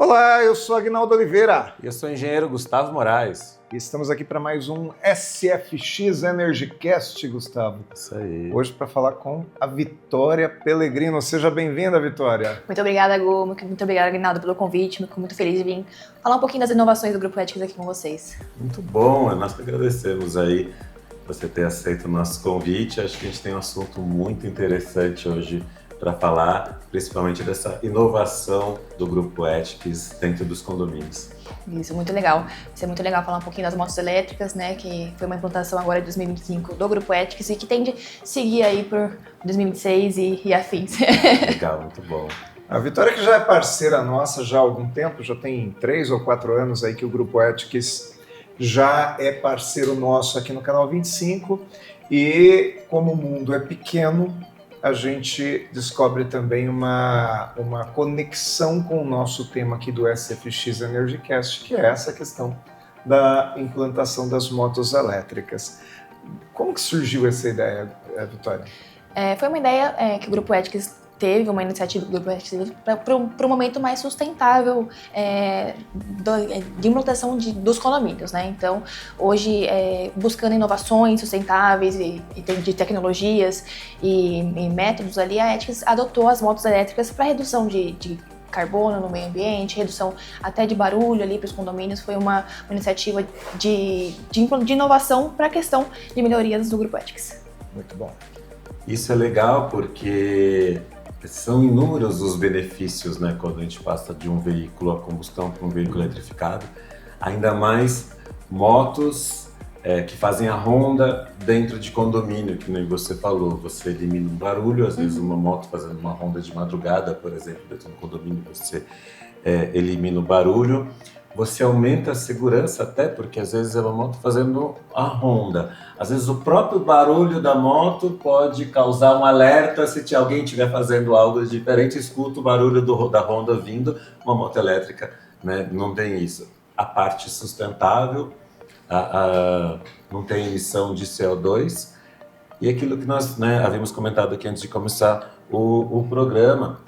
Olá, eu sou Aguinaldo Oliveira. Eu sou o engenheiro Gustavo Moraes. E estamos aqui para mais um SFX EnergyCast, Gustavo. Isso aí. Hoje para falar com a Vitória Pellegrino. Seja bem-vinda, Vitória. Muito obrigada, Gu. Muito obrigada, Aguinaldo, pelo convite. Fico muito feliz de vir falar um pouquinho das inovações do Grupo Ethics aqui com vocês. Muito bom, nós que agradecemos aí você ter aceito o nosso convite. Acho que a gente tem um assunto muito interessante hoje para falar, principalmente dessa inovação do Grupo Ethics dentro dos condomínios. Isso, muito legal. Vai ser muito legal falar um pouquinho das motos elétricas, né, que foi uma implantação agora de 2025 do Grupo Ethics e que tende a seguir aí por 2026 e afins. Legal, muito bom. A Vitória, que já é parceira nossa já há algum tempo, já tem 3 ou 4 anos aí que o Grupo Ethics já é parceiro nosso aqui no Canal 25 e como o mundo é pequeno, a gente descobre também uma conexão com o nosso tema aqui do SFX EnergyCast, que é essa questão da implantação das motos elétricas. Como que surgiu essa ideia, Vitória? Foi uma ideia que o Grupo Ethics teve, uma iniciativa do Grupo Ethics para um momento mais sustentável de implantação dos condomínios, né? Então, hoje, buscando inovações sustentáveis e de tecnologias e métodos ali, a Ethics adotou as motos elétricas para redução de carbono no meio ambiente, redução até de barulho ali para os condomínios. Foi uma iniciativa de inovação para a questão de melhorias do Grupo Ethics. Muito bom. Isso é legal porque são inúmeros os benefícios, né, quando a gente passa de um veículo a combustão para um veículo eletrificado, ainda mais motos que fazem a ronda dentro de condomínio, que nem você falou, você elimina o barulho, às vezes uma moto fazendo uma ronda de madrugada, por exemplo, dentro do condomínio, você elimina o barulho. Você aumenta a segurança até, porque às vezes é uma moto fazendo a ronda. Às vezes o próprio barulho da moto pode causar um alerta se alguém estiver fazendo algo diferente, escuta o barulho da ronda vindo. Uma moto elétrica, né, não tem isso. A parte sustentável, não tem emissão de CO2. E aquilo que nós, né, havíamos comentado aqui antes de começar o programa,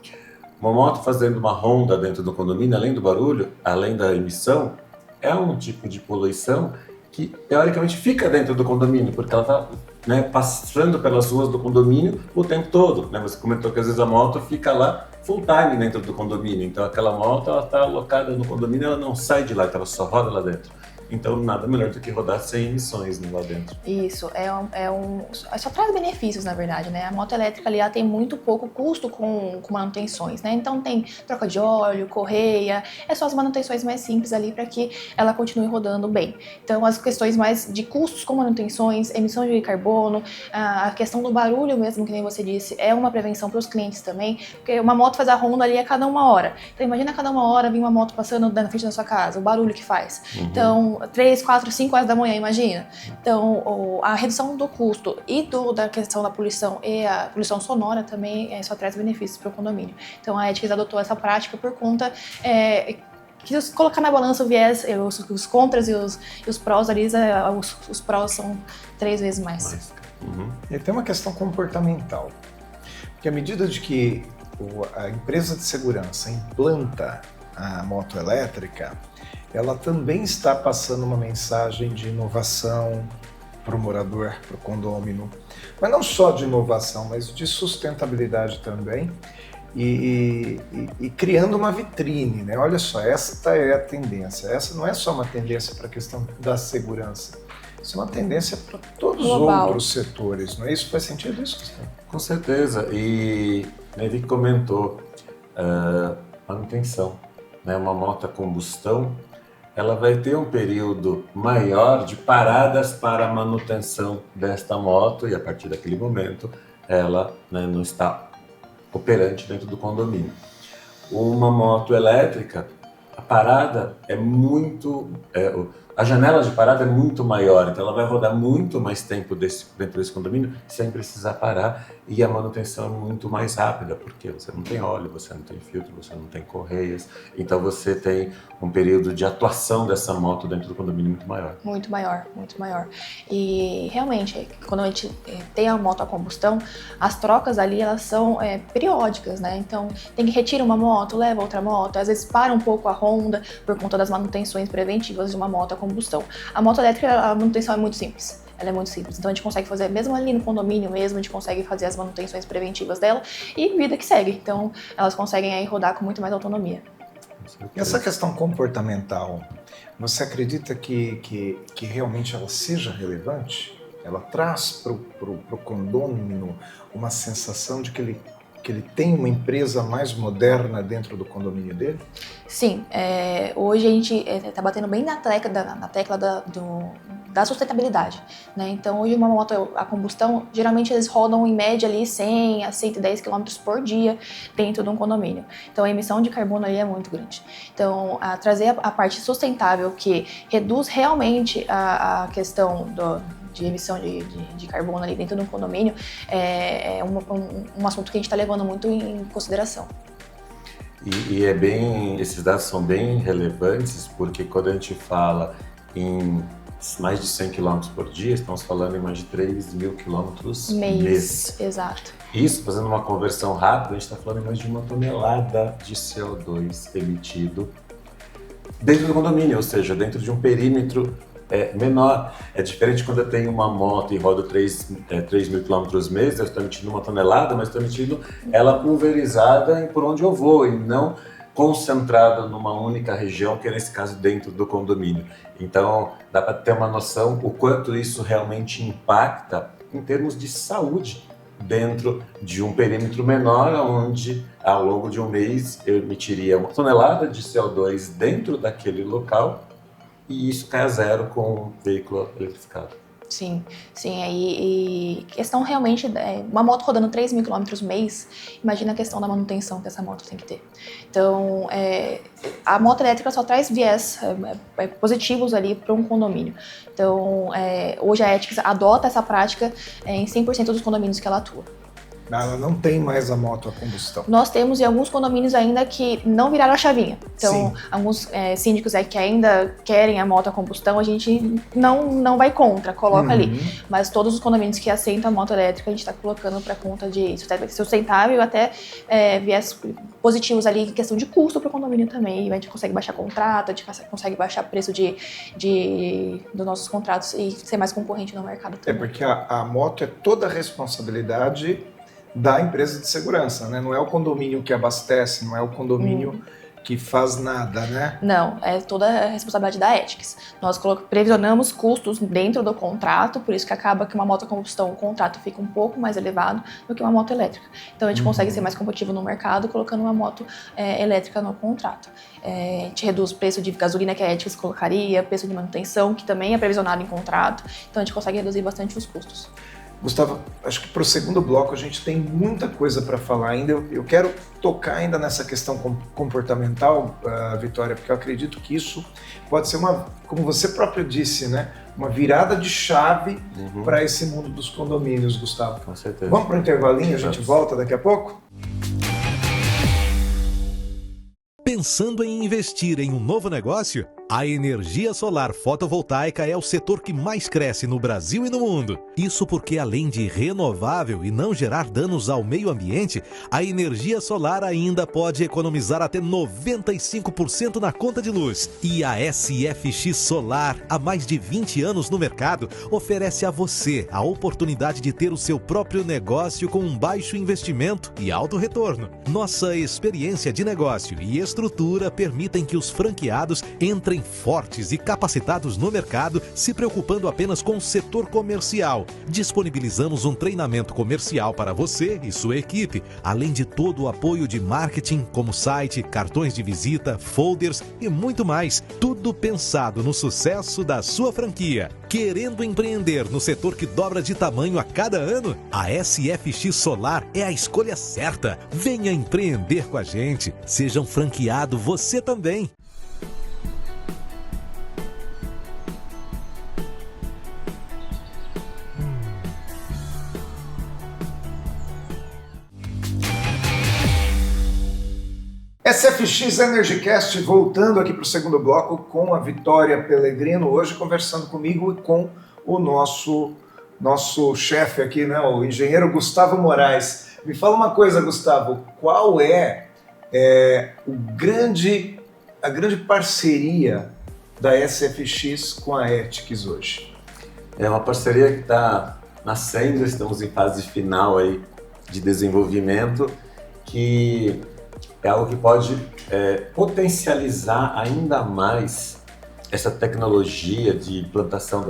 uma moto fazendo uma ronda dentro do condomínio, além do barulho, além da emissão, é um tipo de poluição que, teoricamente, fica dentro do condomínio, porque ela está, né, passando pelas ruas do condomínio o tempo todo. Né? Você comentou que, às vezes, a moto fica lá full time dentro do condomínio. Então, aquela moto está alocada no condomínio, ela não sai de lá, ela só roda lá dentro. Então, nada melhor do que rodar sem emissões, né, lá dentro. Isso, só traz benefícios, na verdade, né? A moto elétrica ali, ela tem muito pouco custo com manutenções, né? Então, tem troca de óleo, correia, é só as manutenções mais simples ali para que ela continue rodando bem. Então, as questões mais de custos com manutenções, emissão de carbono, a questão do barulho mesmo, que nem você disse, é uma prevenção para os clientes também, porque uma moto faz a ronda ali a cada 1 hora. Então, imagina a cada 1 hora vir uma moto passando na frente da sua casa, o barulho que faz. Então, 3, 4, 5 horas da manhã, imagina. Então, a redução do custo e da questão da poluição e a poluição sonora também só traz benefícios para o condomínio. Então, a Ethics adotou essa prática por conta que colocar na balança o viés, os contras e os prós ali, os prós são 3 vezes mais. E tem uma questão comportamental, porque à medida de que a empresa de segurança implanta a moto elétrica, ela também está passando uma mensagem de inovação para o morador, para o condômino, mas não só de inovação, mas de sustentabilidade também, e criando uma vitrine, né? Olha só, esta é a tendência, essa não é só uma tendência para a questão da segurança, isso é uma tendência para todos os outros setores, não é isso? Faz sentido isso, Gustavo? Com certeza, e ele comentou manutenção, né? Uma moto a combustão, ela vai ter um período maior de paradas para a manutenção desta moto e a partir daquele momento ela, né, não está operante dentro do condomínio. Uma moto elétrica, a parada é muito... a janela de parada é muito maior, então ela vai rodar muito mais tempo dentro desse condomínio sem precisar parar, e a manutenção é muito mais rápida, porque você não tem óleo, você não tem filtro, você não tem correias, então você tem um período de atuação dessa moto dentro do condomínio muito maior. Muito maior, muito maior. E realmente, quando a gente tem a moto a combustão, as trocas ali, elas são periódicas, né? Então, tem que retirar uma moto, leva outra moto, às vezes para um pouco a Honda por conta das manutenções preventivas de uma moto a combustão. A moto elétrica, a manutenção é muito simples. Ela é muito simples, então a gente consegue fazer, mesmo ali no condomínio mesmo, a gente consegue fazer as manutenções preventivas dela e vida que segue. Então, elas conseguem aí rodar com muito mais autonomia. E essa questão comportamental, você acredita que realmente ela seja relevante? Ela traz para o condômino uma sensação de que ele tem uma empresa mais moderna dentro do condomínio dele? Sim, hoje a gente está batendo bem na tecla da sustentabilidade, né? Então hoje uma moto a combustão, geralmente eles rodam em média ali 100 a 110 km por dia dentro de um condomínio. Então a emissão de carbono ali é muito grande. Então trazer a parte sustentável que reduz realmente a questão de emissão de carbono ali dentro de um condomínio é um assunto que a gente está levando muito em consideração. E esses dados são bem relevantes, porque quando a gente fala em mais de 100 km por dia, estamos falando em mais de 3.000 km mês. Exato. Isso, fazendo uma conversão rápida, a gente está falando em mais de 1 tonelada de CO2 emitido dentro do condomínio, ou seja, dentro de um perímetro menor. É diferente quando eu tenho uma moto e rodo 3.000 km mês, eu estou emitindo 1 tonelada, mas estou emitindo ela pulverizada por onde eu vou e não concentrada numa única região, que é nesse caso dentro do condomínio. Então dá para ter uma noção o quanto isso realmente impacta em termos de saúde dentro de um perímetro menor, onde ao longo de um mês eu emitiria 1 tonelada de CO2 dentro daquele local, e isso cai a zero com um veículo eletrificado. Sim, e questão realmente, uma moto rodando 3.000 km mês, imagina a questão da manutenção que essa moto tem que ter. Então, a moto elétrica só traz viés positivos ali para um condomínio. Então, hoje a Ethics adota essa prática em 100% dos condomínios que ela atua. Ela não tem mais a moto a combustão. Nós temos em alguns condomínios ainda que não viraram a chavinha. Então, alguns síndicos que ainda querem a moto a combustão, a gente não vai contra, coloca ali. Mas todos os condomínios que assentam a moto elétrica, a gente está colocando para conta de sustentável e até viés positivos ali em questão de custo para o condomínio também. A gente consegue baixar contrato, a gente consegue baixar preço dos nossos contratos e ser mais concorrente no mercado também. Porque a moto é toda a responsabilidade da empresa de segurança, né? Não é o condomínio que abastece, não é o condomínio que faz nada, né? Não, é toda a responsabilidade da Ethics. Nós previsionamos custos dentro do contrato, por isso que acaba que uma moto a combustão, o contrato fica um pouco mais elevado do que uma moto elétrica. Então a gente consegue ser mais competitivo no mercado colocando uma moto elétrica no contrato. A gente reduz o preço de gasolina que a Ethics colocaria, preço de manutenção, que também é previsionado em contrato, então a gente consegue reduzir bastante os custos. Gustavo, acho que para o segundo bloco a gente tem muita coisa para falar ainda. Eu quero tocar ainda nessa questão comportamental, Vitória, porque eu acredito que isso pode ser como você próprio disse, né? Uma virada de chave para esse mundo dos condomínios, Gustavo. Com certeza. Vamos para o intervalinho, a gente volta daqui a pouco? Pensando em investir em um novo negócio? A energia solar fotovoltaica é o setor que mais cresce no Brasil e no mundo. Isso porque, além de renovável e não gerar danos ao meio ambiente, a energia solar ainda pode economizar até 95% na conta de luz. E a SFX Solar, há mais de 20 anos no mercado, oferece a você a oportunidade de ter o seu próprio negócio com um baixo investimento e alto retorno. Nossa experiência de negócio e estrutura permitem que os franqueados entrem fortes e capacitados no mercado, se preocupando apenas com o setor comercial. Disponibilizamos um treinamento comercial para você e sua equipe, além de todo o apoio de marketing, como site, cartões de visita, folders e muito mais. Tudo pensado no sucesso da sua franquia. Querendo empreender no setor que dobra de tamanho a cada ano? A SFX Solar é a escolha certa. Venha empreender com a gente. Seja um franqueado você também. SFX EnergyCast voltando aqui para o segundo bloco com a Vitória Pellegrino, hoje conversando comigo e com o nosso chefe aqui, né, o engenheiro Gustavo Moraes. Me fala uma coisa, Gustavo, qual é a grande parceria da SFX com a Ethics hoje? É uma parceria que está nascendo, estamos em fase final aí de desenvolvimento, que é algo que pode potencializar ainda mais essa tecnologia de implantação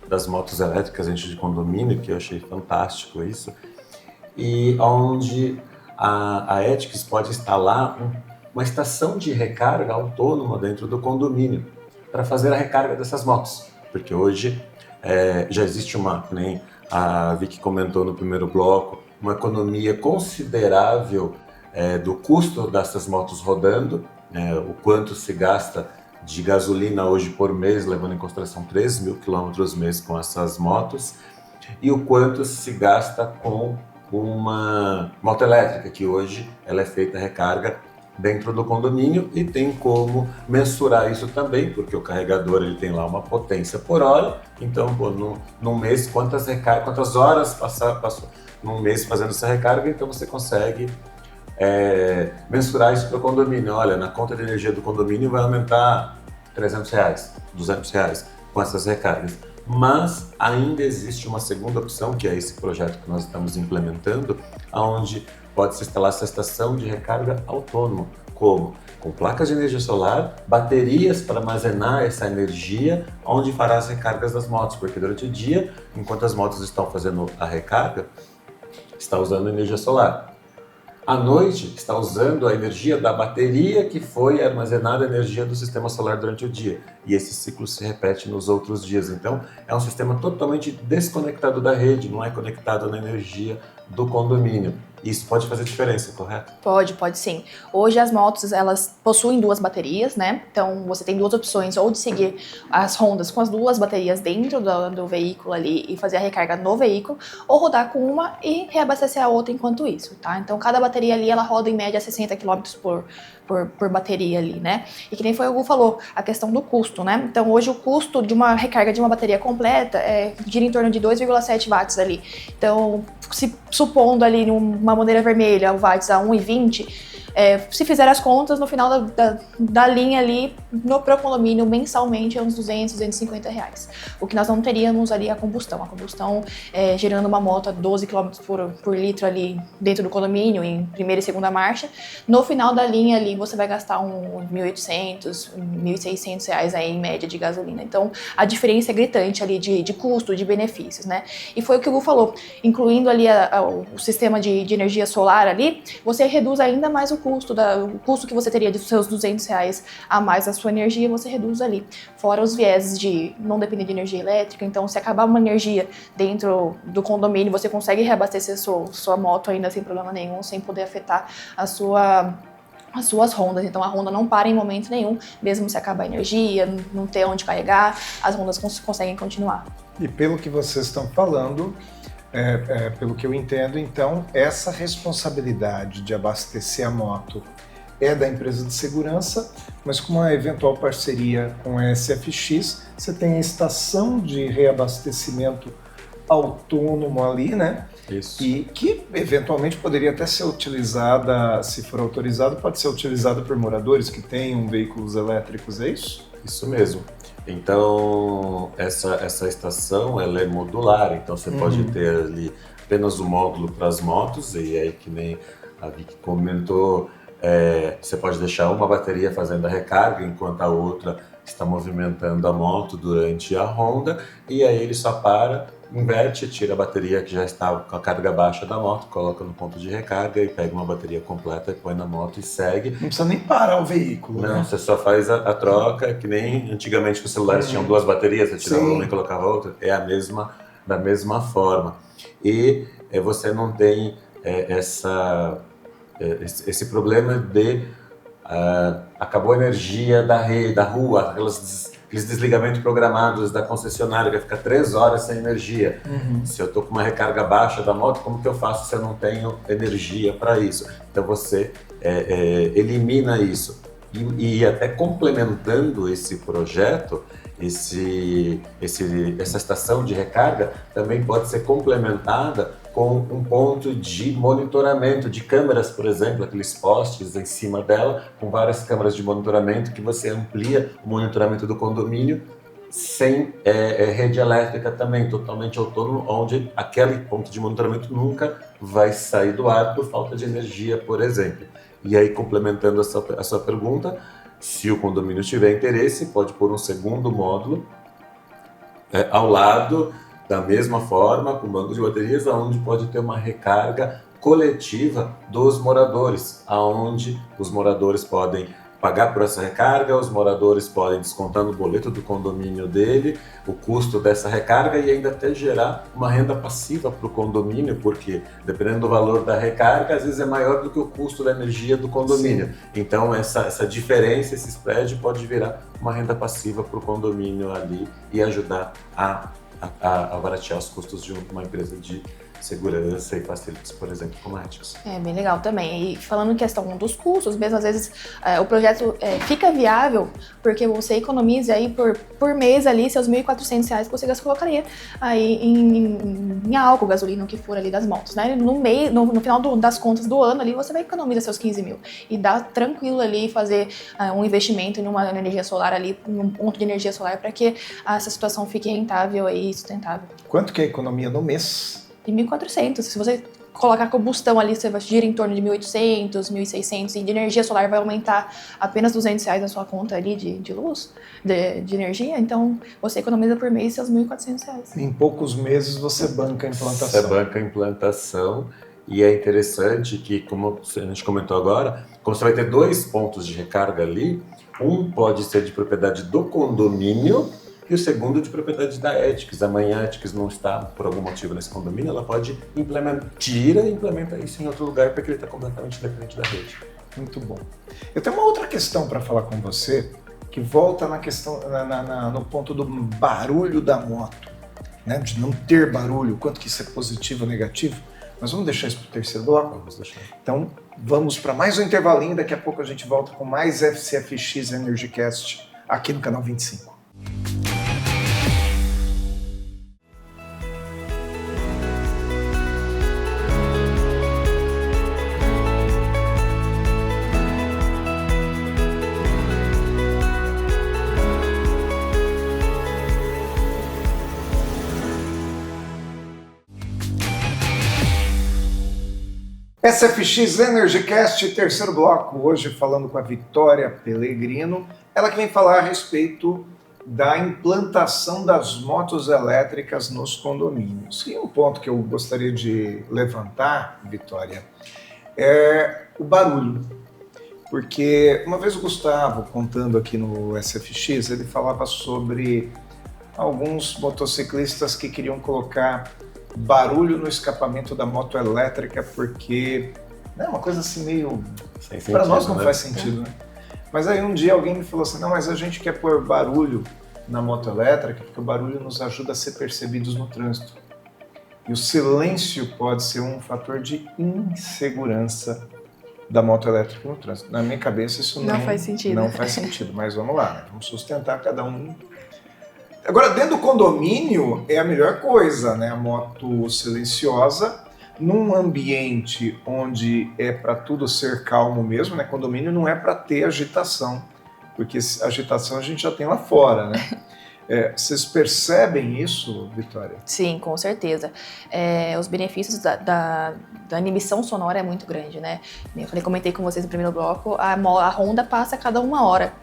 das motos elétricas dentro de condomínio, que eu achei fantástico isso, e onde a Ethics pode instalar uma estação de recarga autônoma dentro do condomínio para fazer a recarga dessas motos, porque hoje já existe nem a Vicky comentou no primeiro bloco, uma economia considerável do custo dessas motos rodando, o quanto se gasta de gasolina hoje por mês, levando em consideração 3.000 quilômetros mês com essas motos, e o quanto se gasta com uma moto elétrica, que hoje ela é feita recarga dentro do condomínio e tem como mensurar isso também, porque o carregador ele tem lá uma potência por hora, então num mês quantas horas passou num mês fazendo essa recarga, então você consegue mensurar isso para o condomínio. Olha, na conta de energia do condomínio vai aumentar R$300, R$200 com essas recargas. Mas ainda existe uma segunda opção, que é esse projeto que nós estamos implementando, onde pode-se instalar essa estação de recarga autônoma. Como? Com placas de energia solar, baterias para armazenar essa energia, onde fará as recargas das motos, porque durante o dia, enquanto as motos estão fazendo a recarga, está usando energia solar. À noite, está usando a energia da bateria que foi armazenada a energia do sistema solar durante o dia. E esse ciclo se repete nos outros dias. Então, é um sistema totalmente desconectado da rede, não é conectado na energia do condomínio. Isso pode fazer diferença, correto? Pode sim. Hoje as motos, elas possuem duas baterias, né? Então você tem duas opções, ou de seguir as Hondas com as duas baterias dentro do veículo ali e fazer a recarga no veículo, ou rodar com uma e reabastecer a outra enquanto isso, tá? Então cada bateria ali, ela roda em média 60 km por bateria ali, né? E que nem foi o Gu falou, a questão do custo, né? Então hoje o custo de uma recarga de uma bateria completa gira em torno de 2,7 watts ali. Então, se supondo ali uma bandeira vermelha, o watts a 1,20, se fizer as contas, no final da linha ali, pro condomínio, mensalmente, é uns 200, 250 reais. O que nós não teríamos ali a combustão. A combustão gerando uma moto a 12 km por litro ali dentro do condomínio, em primeira e segunda marcha. No final da linha ali, você vai gastar uns 1.800, 1.600 reais aí, em média de gasolina. Então, a diferença é gritante ali de custo, de benefícios, né? E foi o que o Gu falou, incluindo ali o sistema de energia solar ali, você reduz ainda mais o custo que você teria de seus 200 reais a mais da sua energia, você reduz ali. Fora os vieses de não depender de energia elétrica, então se acabar uma energia dentro do condomínio, você consegue reabastecer sua moto ainda sem problema nenhum, sem poder afetar as suas Hondas. Então a Honda não para em momento nenhum, mesmo se acabar a energia, não ter onde carregar, as Hondas conseguem continuar. E pelo que vocês estão falando, pelo que eu entendo, então, essa responsabilidade de abastecer a moto é da empresa de segurança, mas com uma eventual parceria com a SFX, você tem a estação de reabastecimento autônomo ali, né? Isso. E que eventualmente poderia até ser utilizada, se for autorizado, pode ser utilizada por moradores que tenham veículos elétricos, é isso? Isso mesmo. Então, essa estação ela é modular, então você pode ter ali apenas o módulo para as motos, e aí que nem a Vicky comentou, você pode deixar uma bateria fazendo a recarga, enquanto a outra está movimentando a moto durante a ronda, e aí ele só para, inverte, tira a bateria que já está com a carga baixa da moto, coloca no ponto de recarga e pega uma bateria completa, põe na moto e segue. Não precisa nem parar o veículo, Não, né? você só faz a troca, que nem antigamente que os celulares tinham duas baterias, você tirava uma e colocava outra, é da mesma forma. E você não tem esse problema de acabou a energia da rede, da rua, aqueles desligamentos programados da concessionária, que vai ficar 3 horas sem energia. Se eu estou com uma recarga baixa da moto, como que eu faço se eu não tenho energia para isso? Então você elimina isso. E até complementando esse projeto, essa estação de recarga também pode ser complementada com um ponto de monitoramento de câmeras, por exemplo, aqueles postes em cima dela, com várias câmeras de monitoramento, que você amplia o monitoramento do condomínio sem rede elétrica também, totalmente autônomo, onde aquele ponto de monitoramento nunca vai sair do ar por falta de energia, por exemplo. E aí, complementando a sua pergunta, se o condomínio tiver interesse, pode pôr um segundo módulo ao lado, da mesma forma, com banco de baterias, onde pode ter uma recarga coletiva dos moradores, onde os moradores podem pagar por essa recarga, os moradores podem descontar no boleto do condomínio dele o custo dessa recarga e ainda até gerar uma renda passiva para o condomínio, porque dependendo do valor da recarga, às vezes é maior do que o custo da energia do condomínio. Sim. Então essa diferença, esse spread pode virar uma renda passiva para o condomínio ali e ajudar a baratear os custos de uma empresa de segurança e facilities, por exemplo, como a Etios. Bem legal também. E falando em questão dos custos, mesmo às vezes o projeto fica viável porque você economiza aí por mês ali seus R$ 1.400 que você colocaria aí em álcool, gasolina, o que for ali das motos, né? No final das contas do ano ali, você vai economizar seus 15 mil e dá tranquilo ali fazer um investimento em uma energia solar ali, em um ponto de energia solar para que essa situação fique rentável e sustentável. Quanto que é a economia no mês? De 1.400. Se você colocar combustão ali, você vai girar em torno de 1.800, 1.600 e de energia solar vai aumentar apenas R$200 na sua conta ali de luz, de energia. Então, você economiza por mês seus R$1.400. Em poucos meses você banca a implantação. Você banca a implantação e é interessante que, como a gente comentou agora, como você vai ter 2 pontos de recarga ali, um pode ser de propriedade do condomínio e o segundo de propriedade da Etics. Amanhã a Etics não está, por algum motivo, nesse condomínio, ela pode implementa isso em outro lugar, porque ele está completamente independente da rede. Muito bom. Eu tenho uma outra questão para falar com você, que volta na questão, no ponto do barulho da moto, né? De não ter barulho, quanto que isso é positivo ou negativo. Mas vamos deixar isso para o terceiro bloco? Vamos deixar. Então, vamos para mais um intervalinho, daqui a pouco a gente volta com mais FCFX EnergyCast aqui no canal 25. SFX EnergyCast, terceiro bloco, hoje falando com a Vitória Pellegrino, ela que vem falar a respeito da implantação das motos elétricas nos condomínios. E um ponto que eu gostaria de levantar, Vitória, é o barulho. Porque uma vez o Gustavo, contando aqui no SFX, ele falava sobre alguns motociclistas que queriam colocar barulho no escapamento da moto elétrica, porque é uma coisa assim meio... Para nós não faz sentido, né? Mas aí um dia alguém me falou assim, não, mas a gente quer pôr barulho na moto elétrica porque o barulho nos ajuda a ser percebidos no trânsito. E o silêncio pode ser um fator de insegurança da moto elétrica no trânsito. Na minha cabeça isso não faz sentido. Não faz sentido, mas vamos lá, né? Vamos sustentar cada um. Agora, dentro do condomínio é a melhor coisa, né? A moto silenciosa, num ambiente onde é para tudo ser calmo mesmo, né? Condomínio não é para ter agitação, porque agitação a gente já tem lá fora, né? Vocês percebem isso, Vitória? Sim, com certeza. Os benefícios da inibição sonora é muito grande, né? Eu comentei com vocês no primeiro bloco, a Honda passa a cada 1 hora.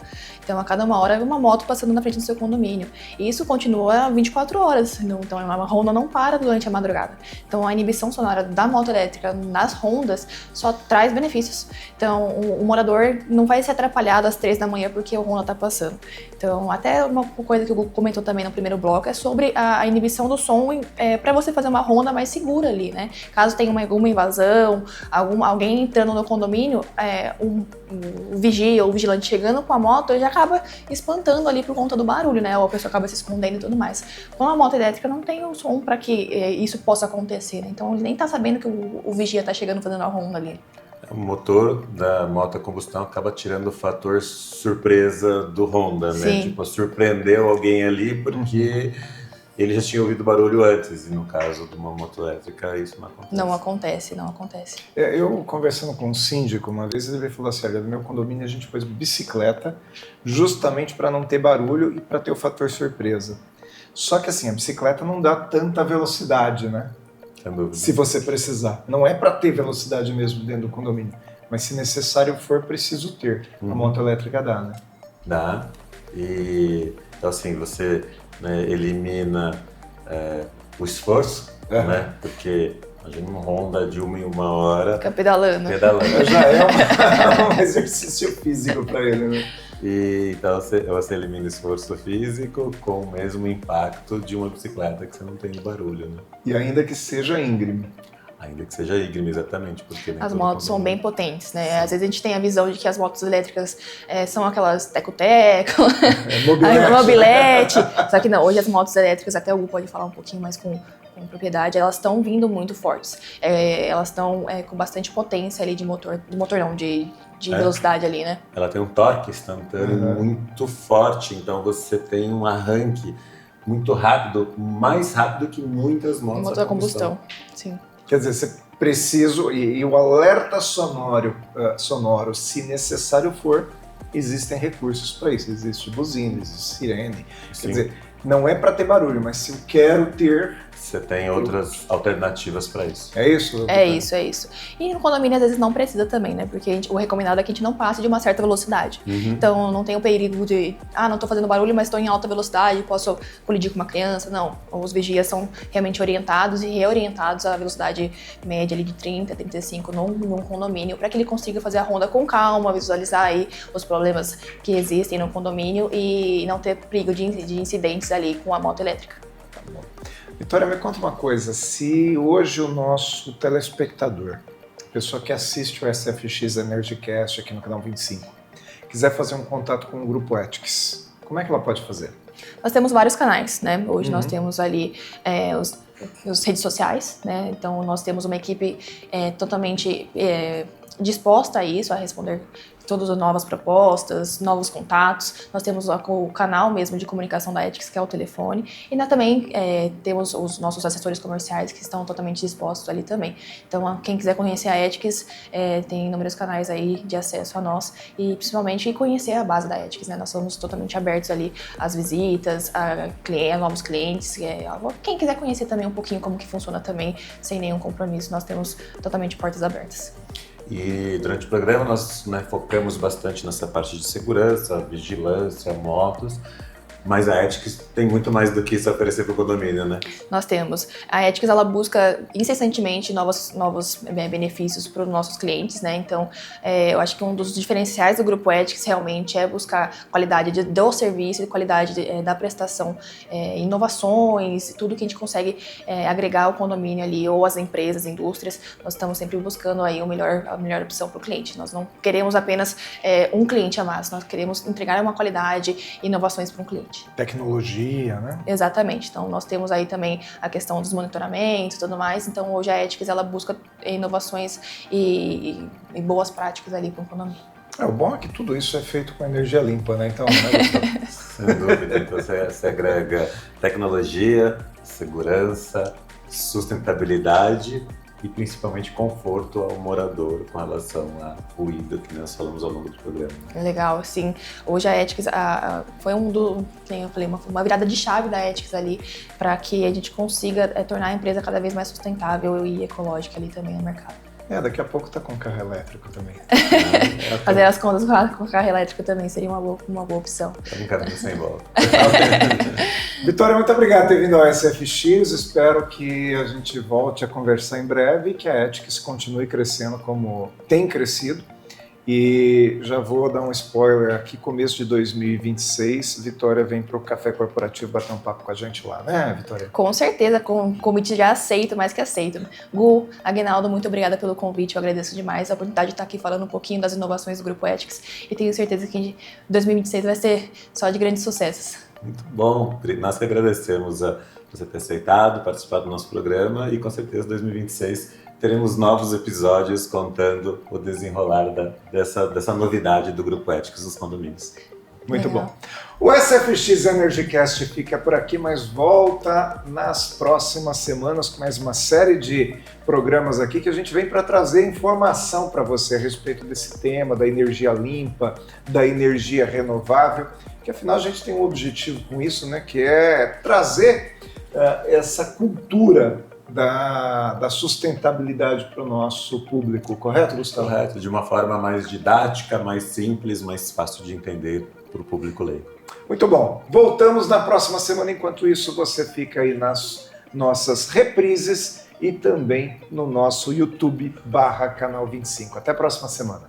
Então, a cada uma hora, uma moto passando na frente do seu condomínio. E isso continua 24 horas. Então, a Honda não para durante a madrugada. Então, a inibição sonora da moto elétrica nas Hondas só traz benefícios. Então, o morador não vai ser atrapalhado às 3 da manhã porque o Honda está passando. Então, até uma coisa que o Hugo comentou também no primeiro bloco é sobre a inibição do som para você fazer uma Honda mais segura ali, né? Caso tenha alguma invasão, alguém entrando no condomínio, o vigia ou o vigilante chegando com a moto, ele já acaba espantando ali por conta do barulho, né? Ou a pessoa acaba se escondendo e tudo mais. Com a moto elétrica não tem o som para que isso possa acontecer, né? Então ele nem tá sabendo que o vigia tá chegando fazendo a ronda ali. O motor da moto a combustão acaba tirando o fator surpresa do Honda, né? Sim. Tipo, surpreendeu alguém ali porque ele já tinha ouvido barulho antes, e no caso de uma moto elétrica isso não acontece. Não acontece. Eu conversando com um síndico uma vez, ele falou assim, olha, no meu condomínio a gente pôs bicicleta justamente para não ter barulho e para ter o fator surpresa. Só que assim, a bicicleta não dá tanta velocidade, né? Sem dúvida. Se você precisar. Não é para ter velocidade mesmo dentro do condomínio, mas se necessário for, preciso ter. A moto elétrica dá, né? Dá. E então assim, você elimina o esforço, né? Porque imagina uma Honda de 1 em 1 hora Fica pedalando. Já é um exercício físico para ele, né? E então você elimina esforço físico com o mesmo impacto de uma bicicleta que você não tem barulho, né? E ainda que seja íngreme. Ainda que seja íngreme, exatamente. Porque As motos são bem potentes, né? Sim. Às vezes a gente tem a visão de que as motos elétricas são aquelas teco-teco, mobilete. Só que não, hoje as motos elétricas, até o Hugo pode falar um pouquinho mais com propriedade, elas estão vindo muito fortes. Elas estão com bastante potência ali de velocidade ali, né? Ela tem um torque instantâneo muito forte, então você tem um arranque muito rápido, mais rápido que muitas motos motor a combustão. Sim. Quer dizer, você precisa, e o alerta sonoro, se necessário for, existem recursos para isso. Existe buzina, existe sirene. Sim. Quer dizer, não é para ter barulho, mas se eu quero ter... Você tem outras alternativas para isso. É isso? É isso. E no condomínio, às vezes, não precisa também, né? Porque o recomendado é que a gente não passe de uma certa velocidade. Então, não tem o perigo de, não tô fazendo barulho, mas estou em alta velocidade, posso colidir com uma criança. Não, os vigias são realmente orientados e reorientados à velocidade média ali de 30, 35 num condomínio, para que ele consiga fazer a ronda com calma, visualizar aí os problemas que existem no condomínio e não ter perigo de incidentes ali com a moto elétrica. Tá bom. Vitória, me conta uma coisa, se hoje o nosso telespectador, a pessoa que assiste o SFX EnergyCast aqui no canal 25, quiser fazer um contato com o Grupo Ethics, como é que ela pode fazer? Nós temos vários canais, né? Hoje nós temos ali as redes sociais, né? Então nós temos uma equipe totalmente disposta a isso, a responder todas as novas propostas, novos contatos. Nós temos o canal mesmo de comunicação da Ethics, que é o telefone. E nós também temos os nossos assessores comerciais que estão totalmente dispostos ali também. Então, quem quiser conhecer a Ethics, tem inúmeros canais aí de acesso a nós e principalmente conhecer a base da Ethics, né? Nós somos totalmente abertos ali às visitas, a novos clientes. Quem quiser conhecer também um pouquinho como que funciona também, sem nenhum compromisso, nós temos totalmente portas abertas. E durante o programa nós focamos bastante nessa parte de segurança, vigilância, motos, mas a Ethics tem muito mais do que isso a oferecer para o condomínio, né? Nós temos. A Ethics, ela busca incessantemente novos benefícios para os nossos clientes, né? Então, eu acho que um dos diferenciais do Grupo Ethics realmente é buscar qualidade do serviço, qualidade da prestação, inovações, tudo que a gente consegue agregar ao condomínio ali, ou às empresas, indústrias. Nós estamos sempre buscando aí a melhor opção para o cliente. Nós não queremos apenas um cliente a mais, nós queremos entregar uma qualidade e inovações para um cliente. Tecnologia, né? Exatamente. Então, nós temos aí também a questão dos monitoramentos e tudo mais. Então, hoje a Ethics, ela busca inovações e boas práticas ali para o condomínio. O bom é que tudo isso é feito com energia limpa, né? Então, né? Sem dúvida. Então, você agrega tecnologia, segurança, sustentabilidade e principalmente conforto ao morador com relação a ruído que nós falamos ao longo do programa. Legal, sim. Hoje a Ethics foi como eu falei, uma virada de chave da Ethics ali para que a gente consiga tornar a empresa cada vez mais sustentável e ecológica ali também no mercado. Daqui a pouco tá com carro elétrico também. Fazer as contas com o carro elétrico também seria uma boa opção. É um caminho sem volta. Vitória, muito obrigado por ter vindo ao SFX. Espero que a gente volte a conversar em breve e que a Ethics continue crescendo como tem crescido. E já vou dar um spoiler aqui, começo de 2026, Vitória vem para o Café Corporativo bater um papo com a gente lá, né, Vitória? Com certeza, com o convite já aceito, mais que aceito. Gu, Aguinaldo, muito obrigada pelo convite, eu agradeço demais a oportunidade de estar aqui falando um pouquinho das inovações do Grupo Ethics e tenho certeza que 2026 vai ser só de grandes sucessos. Muito bom, nós que agradecemos você ter aceitado, participar do nosso programa e com certeza 2026 teremos novos episódios contando o desenrolar dessa novidade do Grupo Ethics nos condomínios. Muito bom. O SFX EnergyCast fica por aqui, mas volta nas próximas semanas com mais uma série de programas aqui que a gente vem para trazer informação para você a respeito desse tema, da energia limpa, da energia renovável, que afinal a gente tem um objetivo com isso, né, que é trazer essa cultura da sustentabilidade para o nosso público, correto, Gustavo? Correto, de uma forma mais didática, mais simples, mais fácil de entender para o público leigo. Muito bom. Voltamos na próxima semana. Enquanto isso, você fica aí nas nossas reprises e também no nosso YouTube /canal 25. Até a próxima semana.